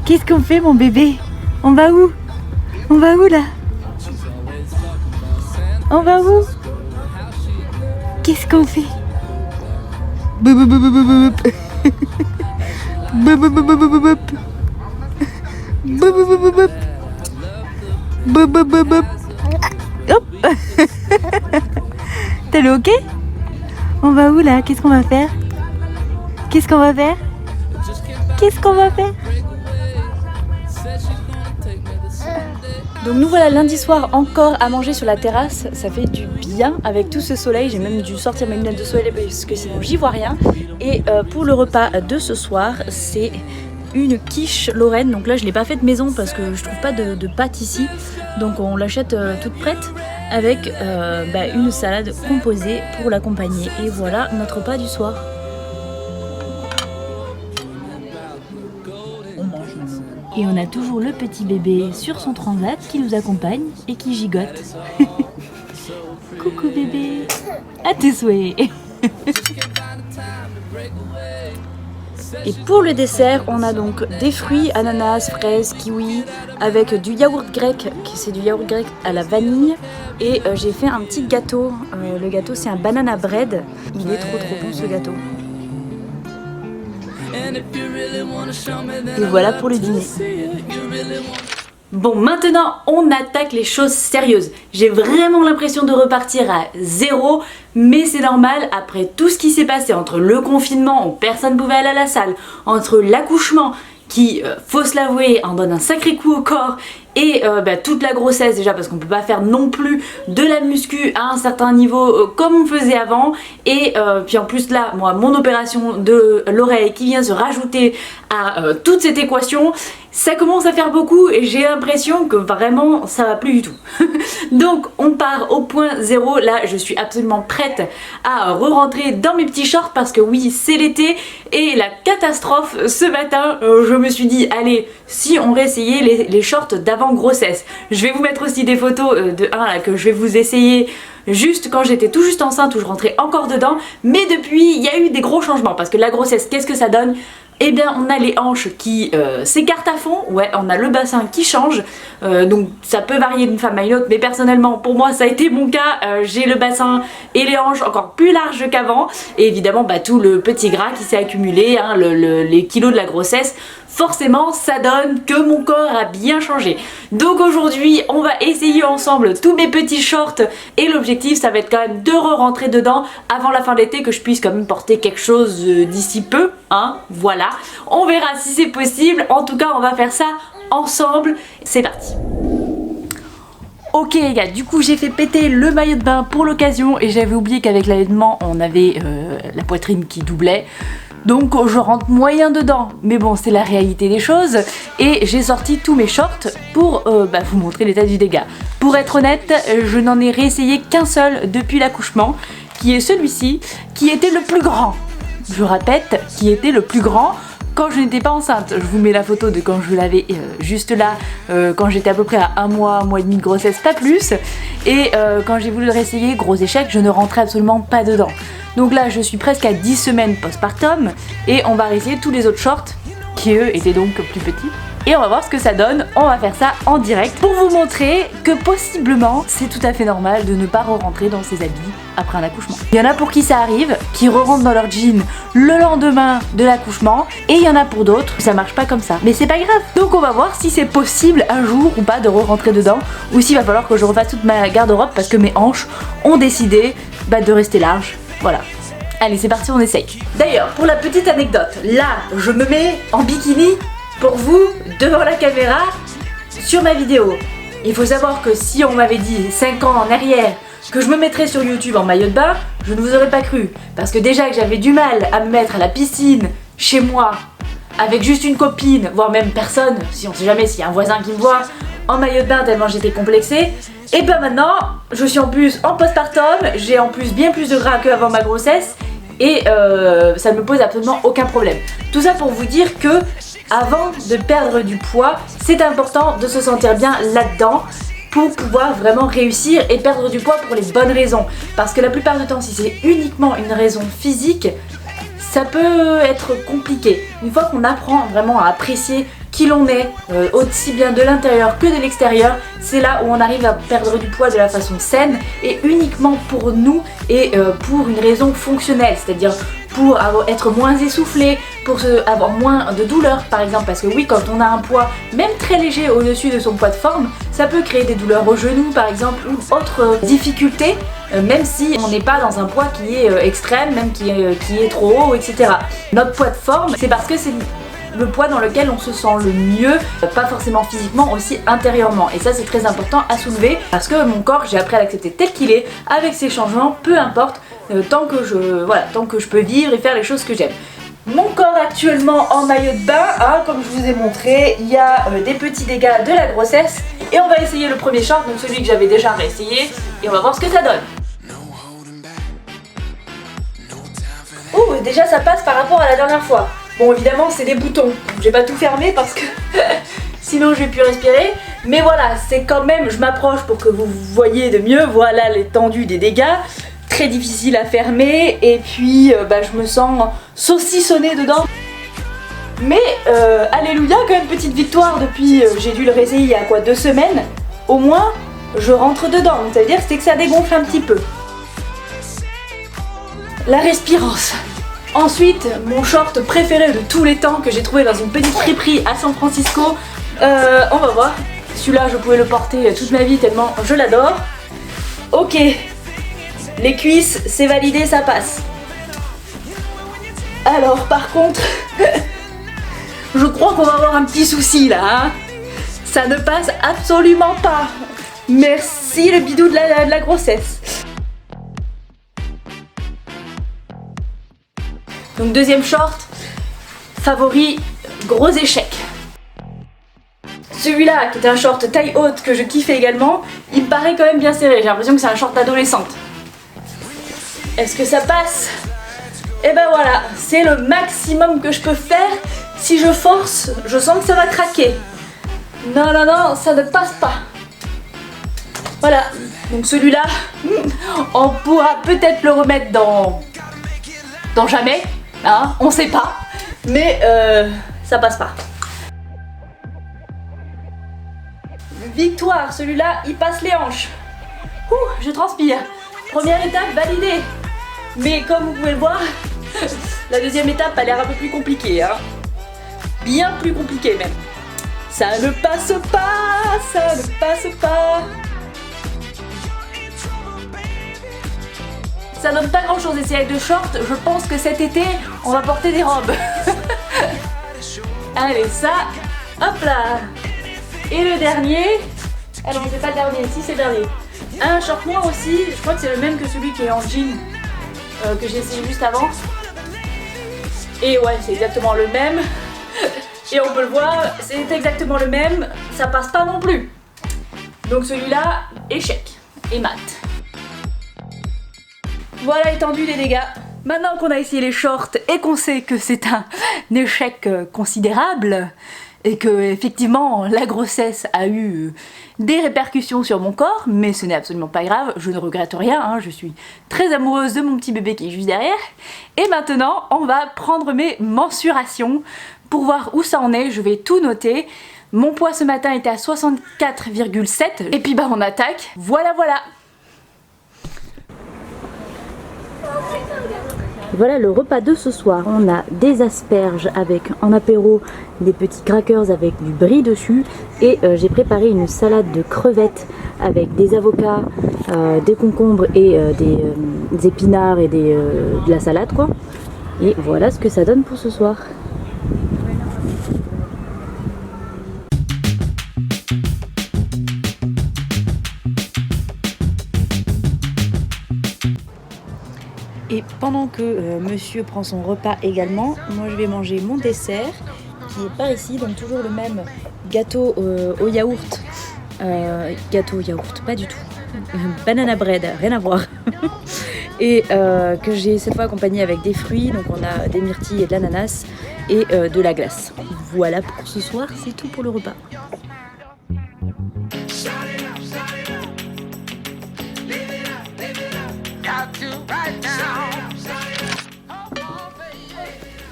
Qu'est-ce qu'on fait mon bébé? On va où? On va où là? On va où? Qu'est-ce qu'on fait? Hop. T'as le ok? On va où là? Qu'est-ce qu'on va faire? Qu'est-ce qu'on va faire? Qu'est-ce qu'on va faire? Donc nous voilà lundi soir encore à manger sur la terrasse, ça fait du bien avec tout ce soleil, j'ai même dû sortir mes lunettes de soleil parce que sinon j'y vois rien. Et pour le repas de ce soir, c'est une quiche Lorraine, donc là je l'ai pas faite maison parce que je trouve pas de pâte ici, donc on l'achète toute prête avec une salade composée pour l'accompagner. Et voilà notre repas du soir. Et on a toujours le petit bébé sur son transat qui nous accompagne et qui gigote. Coucou bébé, à tes souhaits. Et pour le dessert, on a donc des fruits, ananas, fraises, kiwi, avec du yaourt grec, c'est du yaourt grec à la vanille. Et j'ai fait un petit gâteau, le gâteau c'est un banana bread, il est trop bon ce gâteau. Et voilà pour le dîner. Bon, maintenant on attaque les choses sérieuses. J'ai vraiment l'impression de repartir à zéro, mais c'est normal après tout ce qui s'est passé entre le confinement où personne ne pouvait aller à la salle, entre l'accouchement qui, faut se l'avouer, en donne un sacré coup au corps, et toute la grossesse déjà parce qu'on peut pas faire non plus de la muscu à un certain niveau comme on faisait avant, et puis en plus là moi mon opération de l'oreille qui vient se rajouter à toute cette équation, ça commence à faire beaucoup et j'ai l'impression que vraiment ça va plus du tout. Donc on part au point zéro, là je suis absolument prête à re-rentrer dans mes petits shorts parce que oui c'est l'été et la catastrophe ce matin, je me suis dit allez si on réessayait les shorts d'avant grossesse. Je vais vous mettre aussi des photos de un là que je vais vous essayer juste quand j'étais tout juste enceinte où je rentrais encore dedans, mais depuis il y a eu des gros changements parce que la grossesse qu'est-ce que ça donne? Eh bien on a les hanches qui s'écartent à fond, ouais on a le bassin qui change, donc ça peut varier d'une femme à une autre, mais personnellement pour moi ça a été mon cas, j'ai le bassin et les hanches encore plus larges qu'avant, et évidemment tout le petit gras qui s'est accumulé, hein, les kilos de la grossesse, forcément ça donne que mon corps a bien changé. Donc aujourd'hui on va essayer ensemble tous mes petits shorts et l'objectif ça va être quand même de re-rentrer dedans avant la fin de l'été, que je puisse quand même porter quelque chose d'ici peu, hein, voilà. On verra si c'est possible, en tout cas on va faire ça ensemble, c'est parti. Ok les gars, du coup j'ai fait péter le maillot de bain pour l'occasion et j'avais oublié qu'avec l'allaitement on avait la poitrine qui doublait. Donc je rentre moyen dedans, mais bon c'est la réalité des choses. Et j'ai sorti tous mes shorts pour vous montrer l'état du dégât. Pour être honnête, je n'en ai réessayé qu'un seul depuis l'accouchement, qui est celui-ci, qui était le plus grand. Je répète, qui était le plus grand quand je n'étais pas enceinte. Je vous mets la photo de quand je l'avais juste là, quand j'étais à peu près à un mois et demi de grossesse, pas plus. Et quand j'ai voulu le réessayer, gros échec, je ne rentrais absolument pas dedans. Donc là je suis presque à 10 semaines postpartum et on va réessayer tous les autres shorts qui eux étaient donc plus petits. Et on va voir ce que ça donne, on va faire ça en direct pour vous montrer que possiblement c'est tout à fait normal de ne pas re-rentrer dans ses habits après un accouchement. Il y en a pour qui ça arrive, qui re-rentrent dans leur jean le lendemain de l'accouchement, et il y en a pour d'autres, ça marche pas comme ça. Mais c'est pas grave, donc on va voir si c'est possible un jour ou pas de re-rentrer dedans, ou s'il va falloir que je refasse toute ma garde-robe parce que mes hanches ont décidé de rester larges. Voilà. Allez c'est parti, on essaye. D'ailleurs pour la petite anecdote, là je me mets en bikini pour vous devant la caméra sur ma vidéo. Il faut savoir que si on m'avait dit 5 ans en arrière que je me mettrais sur YouTube en maillot de bain, je ne vous aurais pas cru. Parce que déjà que j'avais du mal à me mettre à la piscine chez moi avec juste une copine, voire même personne, si on sait jamais s'il y a un voisin qui me voit en maillot de bain tellement j'étais complexée. Et maintenant je suis en plus en postpartum, j'ai en plus bien plus de gras qu'avant ma grossesse et ça ne me pose absolument aucun problème. Tout ça pour vous dire que avant de perdre du poids, c'est important de se sentir bien là-dedans pour pouvoir vraiment réussir et perdre du poids pour les bonnes raisons. Parce que la plupart du temps, si c'est uniquement une raison physique, ça peut être compliqué. Une fois qu'on apprend vraiment à apprécier qui l'on est, aussi bien de l'intérieur que de l'extérieur, c'est là où on arrive à perdre du poids de la façon saine et uniquement pour nous et pour une raison fonctionnelle, c'est-à-dire pour être moins essoufflé, pour avoir moins de douleurs par exemple, parce que oui, quand on a un poids même très léger au-dessus de son poids de forme, ça peut créer des douleurs aux genoux par exemple ou autres difficultés, même si on n'est pas dans un poids qui est extrême, même qui est trop haut, etc. Notre poids de forme, c'est parce que c'est le poids dans lequel on se sent le mieux, pas forcément physiquement, aussi intérieurement. Et ça c'est très important à soulever parce que mon corps, j'ai appris à l'accepter tel qu'il est, avec ses changements, peu importe, tant que je peux vivre et faire les choses que j'aime. Mon corps actuellement en maillot de bain, hein, comme je vous ai montré, il y a des petits dégâts de la grossesse. Et on va essayer le premier short, donc celui que j'avais déjà réessayé, et on va voir ce que ça donne. Oh, déjà ça passe par rapport à la dernière fois. Bon, évidemment c'est des boutons, j'ai pas tout fermé parce que sinon je vais plus respirer. Mais voilà, c'est quand même, je m'approche pour que vous voyez de mieux, voilà l'étendue des dégâts. Très difficile à fermer et puis je me sens saucissonnée dedans. Mais alléluia, quand même petite victoire depuis, j'ai dû le réessayer il y a quoi, 2 semaines. Au moins je rentre dedans, donc ça veut dire que ça dégonfle un petit peu. La respirance. Ensuite, mon short préféré de tous les temps que j'ai trouvé dans une petite friperie à San Francisco. On va voir. Celui-là, je pouvais le porter toute ma vie tellement je l'adore. Ok. Les cuisses, c'est validé, ça passe. Alors, par contre, je crois qu'on va avoir un petit souci là. Hein. Ça ne passe absolument pas. Merci le bidou de la grossesse. Donc deuxième short, favori, gros échec. Celui-là, qui était un short taille haute que je kiffais également, il me paraît quand même bien serré. J'ai l'impression que c'est un short adolescente. Est-ce que ça passe? Et ben voilà, c'est le maximum que je peux faire. Si je force, je sens que ça va craquer. Non, non, non, ça ne passe pas. Voilà, donc celui-là, on pourra peut-être le remettre dans jamais. Hein, on sait pas, mais ça passe pas. Victoire, celui-là, il passe les hanches. Ouh, je transpire. Première étape validée. Mais comme vous pouvez le voir, la deuxième étape a l'air un peu plus compliquée. Hein. Bien plus compliquée même. Ça ne passe pas, ça ne passe pas. Ça donne pas grand chose essayer avec de shorts, je pense que cet été on va porter des robes. Allez ça, hop là. Et le dernier, ah non c'est pas le dernier, si c'est le dernier. Un short noir aussi, je crois que c'est le même que celui qui est en jean que j'ai essayé juste avant. Et ouais c'est exactement le même. Et on peut le voir, c'est exactement le même, ça passe pas non plus. Donc celui-là, échec et mat. Voilà l'étendue des dégâts. Maintenant qu'on a essayé les shorts et qu'on sait que c'est un échec considérable et que effectivement la grossesse a eu des répercussions sur mon corps, mais ce n'est absolument pas grave, je ne regrette rien, hein, je suis très amoureuse de mon petit bébé qui est juste derrière. Et maintenant on va prendre mes mensurations pour voir où ça en est, je vais tout noter. Mon poids ce matin était à 64,7 et puis on attaque, voilà. Voilà le repas de ce soir, on a des asperges avec en apéro des petits crackers avec du brie dessus et j'ai préparé une salade de crevettes avec des avocats, des concombres et des épinards et de la salade quoi. Et voilà ce que ça donne pour ce soir. Et pendant que monsieur prend son repas également, moi je vais manger mon dessert qui est par ici, donc toujours le même gâteau au yaourt. Gâteau au yaourt, pas du tout. Banana bread, rien à voir. Et que j'ai cette fois accompagné avec des fruits, donc on a des myrtilles et de l'ananas et de la glace. Voilà pour ce soir, c'est tout pour le repas.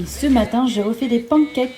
Et ce matin, j'ai refait des pancakes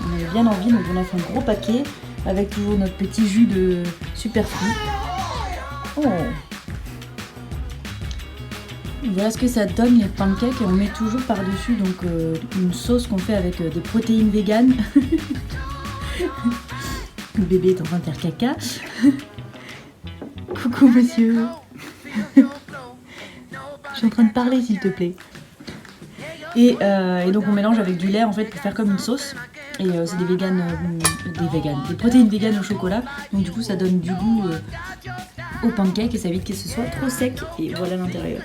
On avait bien envie, donc on a fait un gros paquet avec toujours notre petit jus de super fruits. Oh. Voilà ce que ça donne les pancakes et on met toujours par-dessus donc une sauce qu'on fait avec des protéines véganes. Le bébé est en train de faire caca. Coucou monsieur. Je suis en train de parler s'il te plaît. Et donc on mélange avec du lait en fait pour faire comme une sauce. Et c'est des protéines véganes au chocolat. Donc du coup ça donne du goût au pancake et ça évite que ce soit trop sec. Et voilà l'intérieur.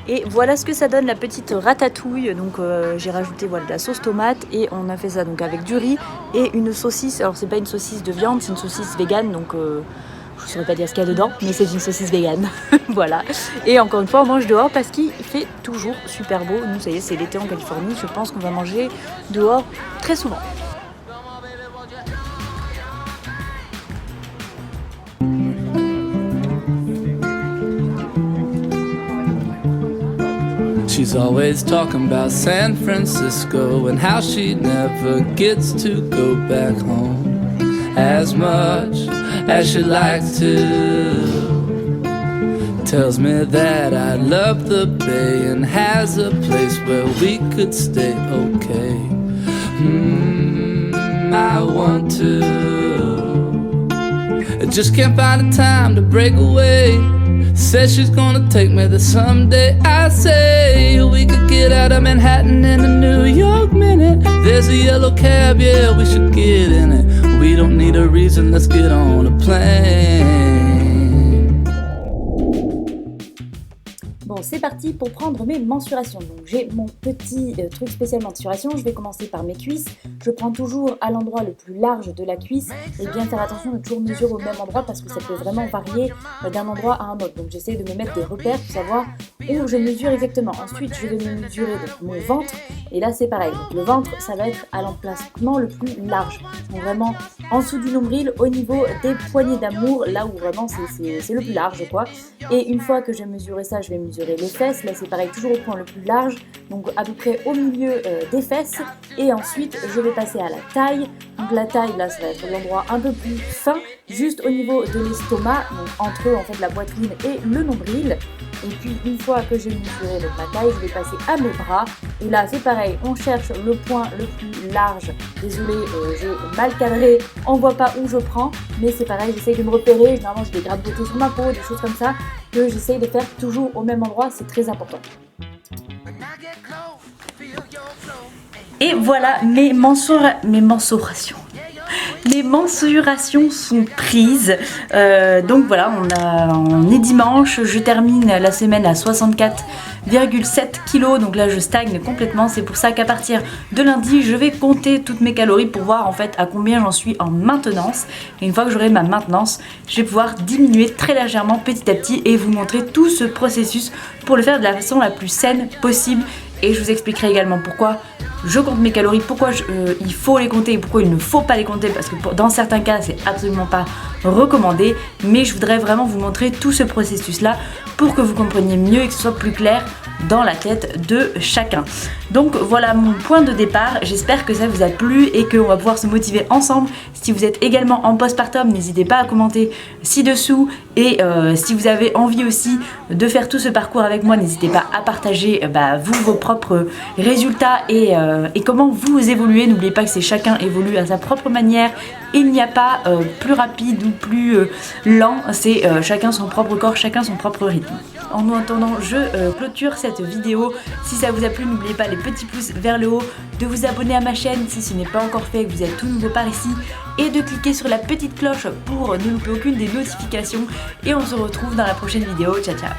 Et voilà ce que ça donne la petite ratatouille. Donc j'ai rajouté voilà, de la sauce tomate et on a fait ça donc avec du riz et une saucisse. Alors c'est pas une saucisse de viande, c'est une saucisse végane donc je ne saurais pas dire ce qu'il y a dedans, mais c'est une saucisse végane. Voilà. Et encore une fois on mange dehors parce qu'il fait toujours super beau. Nous ça y est c'est l'été en Californie, je pense qu'on va manger dehors très souvent. She's always talking about San Francisco and how she never gets to go back home as much as she'd like to. Tells me that I love the Bay and has a place where we could stay okay. I want to. I just can't find the time to break away. Says she's gonna take me there someday. I say we could get out of Manhattan in a New York minute. There's a yellow cab, yeah, we should get in it. We don't need a reason, let's get on a plane. Bon, c'est parti pour prendre mes mensurations. Donc j'ai mon petit truc spécial mensuration. Je vais commencer par mes cuisses. Je prends toujours à l'endroit le plus large de la cuisse et bien faire attention de toujours mesurer au même endroit parce que ça peut vraiment varier d'un endroit à un autre. Donc j'essaie de me mettre des repères pour savoir où je mesure exactement. Ensuite je vais me mesurer donc, mon ventre et là c'est pareil. Donc, le ventre ça va être à l'emplacement le plus large. Donc vraiment en dessous du nombril au niveau des poignées d'amour, là où vraiment c'est le plus large quoi. Et une fois que j'ai mesuré ça, je vais mesurer les fesses. Là c'est pareil, toujours au point le plus large, donc à peu près au milieu des fesses. Et ensuite je vais passer à la taille. Donc la taille là ça va être l'endroit un peu plus fin, juste au niveau de l'estomac, donc entre en fait la poitrine et le nombril. Et puis une fois que j'ai mesuré donc ma taille, je vais passer à mes bras. Et là c'est pareil, on cherche le point le plus large. Désolée, j'ai mal cadré, on voit pas où je prends, mais c'est pareil, j'essaye de me repérer. Généralement j'ai des grains de beauté sur ma peau, des choses comme ça, que j'essaye de faire toujours au même endroit, c'est très important. Et voilà, mes mensurations. Les mensurations sont prises. Donc voilà, on est dimanche. Je termine la semaine à 64,7 kg. Donc là, je stagne complètement. C'est pour ça qu'à partir de lundi, je vais compter toutes mes calories pour voir en fait à combien j'en suis en maintenance. Et une fois que j'aurai ma maintenance, je vais pouvoir diminuer très légèrement petit à petit et vous montrer tout ce processus pour le faire de la façon la plus saine possible. Et je vous expliquerai également pourquoi je compte mes calories, pourquoi il faut les compter et pourquoi il ne faut pas les compter, parce que dans certains cas c'est absolument pas recommandé, mais je voudrais vraiment vous montrer tout ce processus là pour que vous compreniez mieux et que ce soit plus clair dans la tête de chacun. Donc voilà mon point de départ, j'espère que ça vous a plu et qu'on va pouvoir se motiver ensemble. Si vous êtes également en postpartum, n'hésitez pas à commenter ci-dessous et si vous avez envie aussi de faire tout ce parcours avec moi, n'hésitez pas à partager vous vos propres résultats et comment vous évoluez. N'oubliez pas que c'est chacun évolue à sa propre manière. Il n'y a pas plus rapide ou plus lent, c'est chacun son propre corps, chacun son propre rythme. En attendant, je clôture cette vidéo. Si ça vous a plu, n'oubliez pas les petits pouces vers le haut, de vous abonner à ma chaîne si ce n'est pas encore fait et que vous êtes tout nouveau par ici, et de cliquer sur la petite cloche pour ne louper aucune des notifications. Et on se retrouve dans la prochaine vidéo. Ciao ciao.